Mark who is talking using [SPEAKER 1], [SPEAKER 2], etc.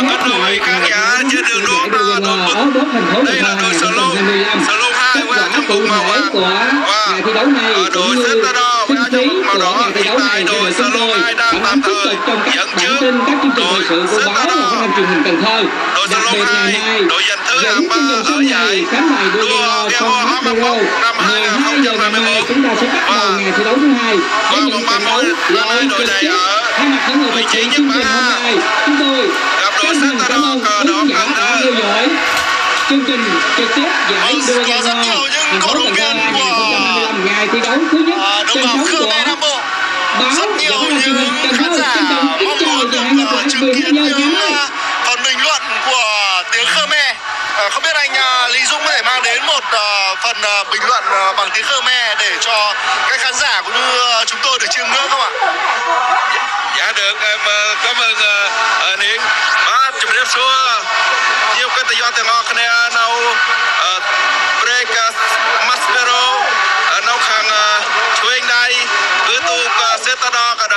[SPEAKER 1] kết nối khán giả trên đường đua Tổ quốc. Đây là đội Sở Lô 2 qua trong cùng màu và đội Cetador qua trong cùng màu đỏ. Hiện tại đội Sở Lô 2 đang tạm thời dẫn trước đội Cetador. Đội Sở Lô 2 đội giành thứ hạng 3 ở giải đua Geo Hammerburg năm 2021 và vòng 31 là nơi đội này ở vị trí nhất bảng A gặp đội Cetador cờ đỏ căng đơ.
[SPEAKER 2] Chương trình trực tiếp giải đua
[SPEAKER 3] có rất nhiều những cổ động viên của
[SPEAKER 2] ngày thi đấu thứ nhất
[SPEAKER 3] đồng bào Khmer Nam Bộ. Rất nhiều những khán giả mong muốn được chứng kiến những phần bình luận của tiếng Khmer. Không biết anh Lý Dũng có thể mang đến một phần bình luận bằng tiếng Khmer để cho các khán giả cũng như chúng tôi được chiêm ngưỡng không ạ?
[SPEAKER 1] Dạ được, em cảm ơn Niên. Chụp đẹp xưa nhiều cái tự do tiếng Anh này nào break maspero nào khang chuyên đây cứ tu Cetador cả